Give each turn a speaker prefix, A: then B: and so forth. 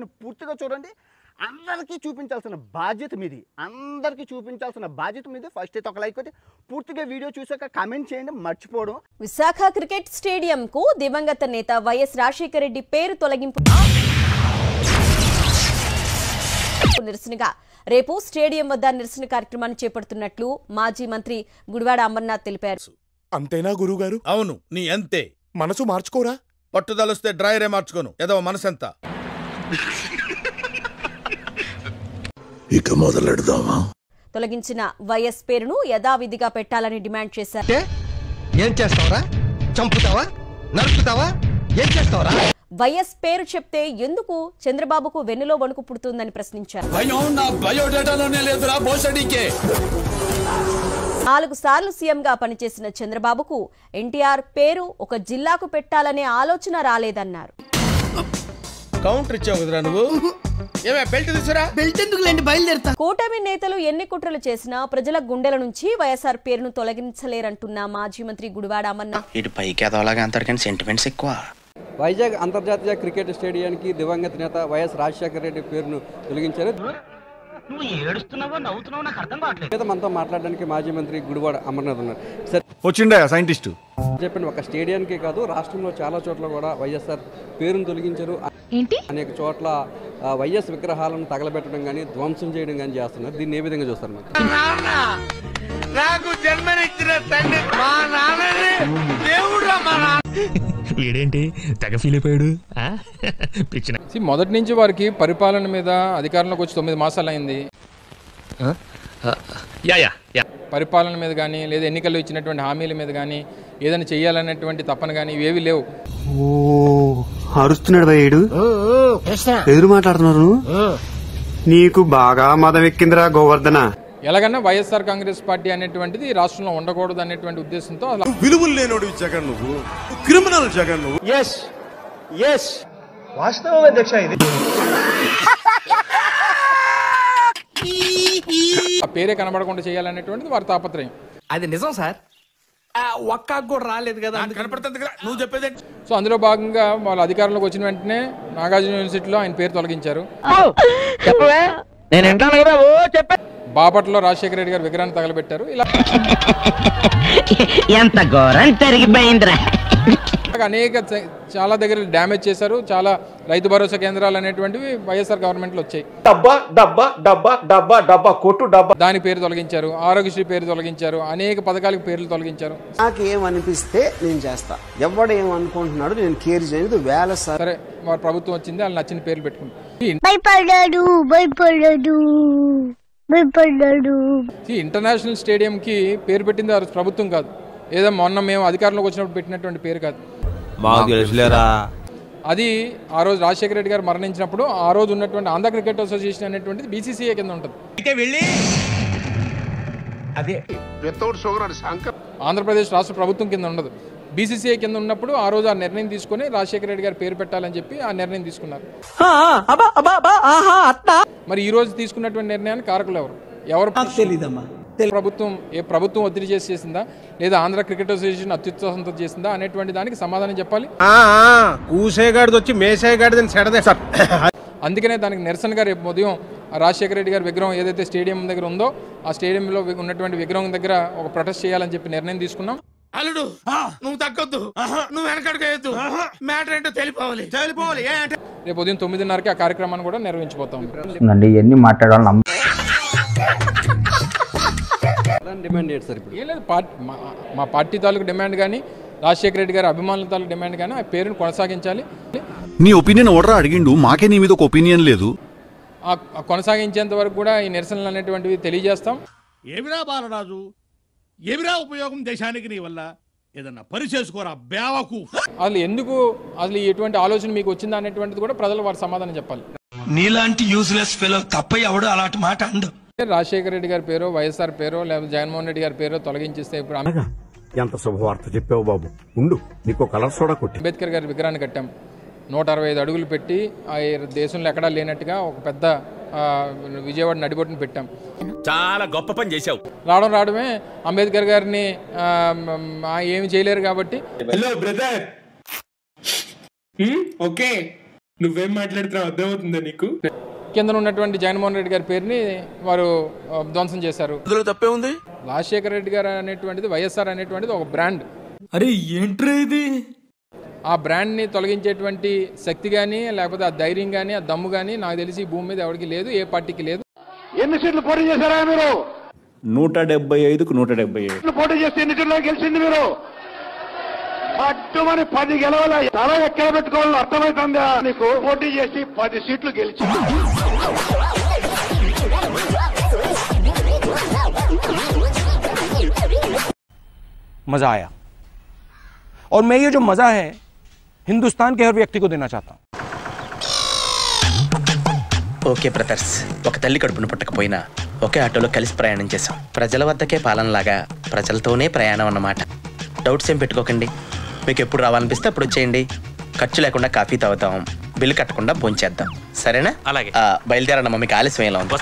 A: వీడియోని పూర్తిగా చూడండి. అందరికీ చూపించాల్సిన బాధ్యత మీది. ఫస్ట్ అయితే ఒక లైక్ కొట్టి పూర్తిగా వీడియో చూసాక కామెంట్ చేయండి, మర్చిపోవడం.
B: విశాఖ క్రికెట్ స్టేడియం కు దివంగత నేత వైఎస్ రాజశేఖర రెడ్డి పేరు తొలగింపు నిరసనగా రేపు స్టేడియం వద్ద నిరసన కార్యక్రమాన్ని చేపడుతున్నట్లు మాజీ మంత్రి గుడివాడ అమర్నాథ్ తెలిపారు.
C: అంతేనా గురుగారు?
D: అవును, నీ అంతే.
C: మనసు మార్చుకోరా?
D: పట్టుదలొస్తే డ్రైరే మార్చుకోను, ఏదో మనసంతా.
E: ఇక మొదలెడదామా?
B: తొలగించిన వైఎస్ పేరును యథావిధిగా పెట్టాలని డిమాండ్ చేశారు.
F: ఏం చేస్తావరా? చంపుతావా? నరుకుతావా? ఏం చేస్తావరా?
B: వైఎస్ పేరు చెప్తే ఎందుకు చంద్రబాబుకు వెన్నులో వణుకు పుడుతుందని ప్రశ్నించారు. 4 సార్లు సీఎంగా పనిచేసిన చంద్రబాబుకు ఎన్టీఆర్ పేరు ఒక జిల్లాకు పెట్టాలనే ఆలోచన రాలేదన్నారు.
D: కౌంటర్ ఇచ్చావు కదరా నువ్వు.
B: కూటమి నేతలు ఎన్ని కుట్రలు చేసినా ప్రజల గుండెల నుంచి వైఎస్ఆర్ పేరును తొలగించలేరంటున్న మాజీ మంత్రి గుడివాడ అమర్నాథ్.
G: ఇటు పైకి ఎదవలాగా అంటారు కానీ సెంటిమెంట్స్ ఎక్కువ.
H: వైజాగ్ అంతర్జాతీయ క్రికెట్ స్టేడియానికి దివంగత నేత వైఎస్ రాజశేఖర రెడ్డి పేరును తొలగించారు. మనతో మాట్లాడడానికి మాజీ మంత్రి గుడివాడ అమర్నాథ్ ఉన్నారు. సార్
D: వచ్చిండా సైంటిస్ట్
H: చెప్పండి, ఒక స్టేడియానికే కాదు రాష్ట్రంలో చాలా చోట్ల కూడా వైఎస్ఆర్ పేరును తొలగించారు. అనేక చోట్ల వైఎస్ విగ్రహాలను తగలబెట్టడం కానీ ధ్వంసం చేయడం కానీ చేస్తున్నారు. దీన్ని ఏ విధంగా చూస్తారు?
I: వీడేంటి తెగ ఫీల్ అయిపోయాడు.
J: మొదటి నుంచి వారికి పరిపాలన మీద అధికారంలోకి వచ్చి 9 మాసాలు అయింది. పరిపాలన మీద కానీ లేదా ఎన్నికల్లో ఇచ్చినటువంటి హామీల మీద కానీ ఏదైనా చెయ్యాలనేటువంటి తపన కానీ ఇవేవి లేవు.
K: అరుస్తున్నాడు భయ్యుడు, ఎదురు మాట్లాడుతున్నారు. నీకు బాగా మదం ఎక్కిందిరా గోవర్ధన.
J: ఎలాగన్నా వైఎస్ఆర్ కాంగ్రెస్ పార్టీ అనేటువంటిది రాష్ట్రంలో ఉండకూడదు అనేటువంటి ఉద్దేశంతో
D: విలువలు లేనోడు జగన్, నువ్వు క్రిమినల్ జగన్. నువ్వు
F: వాస్తవం అధ్యక్ష. ఇది
J: ఆ పేరే కనబడకుండా చేయాలనేటువంటిది వారి తాపత్రయం.
F: అది నిజం సార్. ఒక్క కూడా రాలేదు కదా,
D: కనపడుతుంది కదా నువ్వు చెప్పేది.
J: సో అందులో భాగంగా వాళ్ళు అధికారంలోకి వచ్చిన వెంటనే నాగార్జున యూనివర్సిటీలో ఆయన పేరు తొలగించారు. బాపట్లలో రాజశేఖర రెడ్డి గారు విగ్రహాన్ని తగలబెట్టారు. ఇలా అనేక చాలా దగ్గర డ్యామేజ్ చేశారు. చాలా రైతు భరోసా కేంద్రాలు అనేటువంటివి వైఎస్ఆర్ గవర్నమెంట్ లో వచ్చాయి. దాని పేరు తొలగించారు. ఆరోగ్యశ్రీ పేరు తొలగించారు. అనేక పథకాలకు పేర్లు తొలగించారు.
K: నాకు ఏమనిపిస్తే నేను చేస్తా, ఎవడు ఏమనుకుంటున్నాడు నేను కేర్ చేయలేదు. వేల
J: సరే వారి ప్రభుత్వం వచ్చింది, వాళ్ళు నచ్చిన పేర్లు పెట్టుకుంటారు. ఇంటర్నేషనల్ స్టేడియం కి పేరు పెట్టింది ప్రభుత్వం కాదు, ఏదో మొన్న మేము అధికారంలోకి వచ్చినప్పుడు పెట్టినటువంటి పేరు కాదు. అది ఆ రోజు రాజశేఖర రెడ్డి గారు మరణించినప్పుడు ఆ రోజు ఉన్నటువంటి ఆంధ్ర క్రికెట్ అసోసియేషన్ అనేటువంటిది BCCA కింద ఉంటుంది. ఆంధ్రప్రదేశ్ రాష్ట్ర ప్రభుత్వం కింద ఉండదు. BCCA కింద ఉన్నప్పుడు ఆ రోజు ఆ నిర్ణయం తీసుకుని రాజశేఖర రెడ్డి గారు పేరు పెట్టాలని చెప్పి ఆ నిర్ణయం తీసుకున్నారు. మరి ఈ రోజు తీసుకున్నటువంటి నిర్ణయానికి కారకులు ఎవరు? ప్రభుత్వం ఏ ప్రభుత్వం ఒత్తిడి చేసిందా లేదా ఆంధ్ర క్రికెట్ అసోసియేషన్ అత్యుత్సాహంతో చేసిందా అనేటువంటి దానికి సమాధానం చెప్పాలి. అందుకనే దానికి నిరసనగా రేపు ఉదయం రాజశేఖర రెడ్డి గారి విగ్రహం ఏదైతే స్టేడియం దగ్గర ఉందో ఆ స్టేడియంలో ఉన్నటువంటి విగ్రహం దగ్గర ఒక ప్రొటెస్ట్ చేయాలని చెప్పి నిర్ణయం తీసుకున్నాం.
D: అల్లుడు నువ్వు తగ్గొద్దు, నువ్వు వెనకడుగు, మ్యాటర్ ఏంటో తెలిపోవాలి.
J: రేపు ఉదయం 9:30కి ఆ కార్యక్రమాన్ని కూడా నిర్వహించబోతాం.
H: ఇవన్నీ మాట్లాడాలి. డిమాండ్ ఏంటి సార్? ఇప్పుడు
J: ఏం లేదు, మా పార్టీ తాలూకు డిమాండ్ కానీ రాజశేఖర రెడ్డి గారి అభిమానుల తాలూకు డిమాండ్ కానీ ఆ పేరును కొనసాగించాలి.
E: నీ ఒపీనియన్ ఓడరా అడిగిండు, మాకే నీ మీద ఒక ఒపీనియన్ లేదు.
J: కొనసాగించేంత వరకు కూడా ఈ నిరసనలు అనేటువంటివి తెలియజేస్తాం.
D: ఏమిరా బాలరాజు, ఏమిరా ఉపయోగం దేశానికి నీ వల్ల? ఏదన్నా పని చేసుకోరా బేవకు.
J: అసలు ఎటువంటి ఆలోచన మీకు వచ్చిందా అనేటువంటిది కూడా ప్రజలు వారి సమాధానం చెప్పాలి.
F: నీలాంటి యూజ్లెస్ ఫెలో తప్ప ఎవడు అలాంటి మాట అండు.
J: రాజశేఖర రెడ్డి గారి పేరు, వైఎస్ఆర్ పేరు, లేకపోతే జగన్మోహన్ రెడ్డి గారి పేరు తొలగించేస్తే ఇప్పుడు
C: ఎంత శుభవార్త చెప్పావు బాబు. ఉండు, నీకు కలర్ సోడా కొట్టి.
J: అంబేద్కర్ గారి విగ్రహాన్ని కట్టాం. 165 అడుగులు పెట్టి ఆ దేశంలో ఎక్కడా లేనట్టుగా ఒక పెద్ద విజయవాడ నడిబొట్టును పెట్టాం.
D: చాలా గొప్ప పని చేశావు.
J: రావడమే అంబేద్కర్ గారిని ఏమి చేయలేరు కాబట్టి
K: ఓకే
F: నువ్వేం మాట్లాడుతున్నావు అర్థమవుతుందా నీకు?
J: కింద ఉన్నటువంటి జగన్మోహన్ రెడ్డి గారి పేరుని వారు ధ్వంసం చేశారు.
F: తప్పే ఉంది.
J: రాజశేఖర రెడ్డి గారు అనేటువంటిది, వైఎస్ఆర్ అనేటువంటిది ఒక బ్రాండ్.
F: అరే ఏంట్రా ఇది?
J: ఆ బ్రాండ్ని తొలగించేటువంటి శక్తి కానీ, లేకపోతే ఆ ధైర్యం కానీ, ఆ దమ్ము కానీ నాకు తెలిసి ఈ భూమి మీద ఎవరికి లేదు, ఏ పార్టీకి లేదు.
D: ఎన్ని సీట్లు పోటీ చేశారా మీరు?
C: 175కు 175
D: పోటీ చేస్తే ఎన్ని సీట్లు గెలిచింది మీరు? పట్టుమని 10 గెలవాల, తల ఎక్కడ పెట్టుకోవాలని అర్థమవుతుందా నీకు? పోటీ చేసి 10 సీట్లు గెలిచి
F: मजा आया और मैं ये जो मजा है हिंदुस्तान के हर व्यक्ति को देना चाहता हूँ.
G: ఓకే బ్రదర్స్, ఒక తల్లి కడుపును పుట్టకపోయినా ఒకే ఆటోలో కలిసి ప్రయాణం చేశాం. ప్రజల వద్దకే పాలనలాగా ప్రజలతోనే ప్రయాణం అన్నమాట. డౌట్స్ ఏం పెట్టుకోకండి. మీకు ఎప్పుడు రావాలనిపిస్తే అప్పుడు వచ్చేయండి. ఖర్చు లేకుండా కాఫీ తాగుతాం, బిల్లు కట్టకుండా భోంచేద్దాం. సరేనా? అలాగే. బయలుదేరమ్మా, మీకు ఆలస్యం ఎలా ఉంది?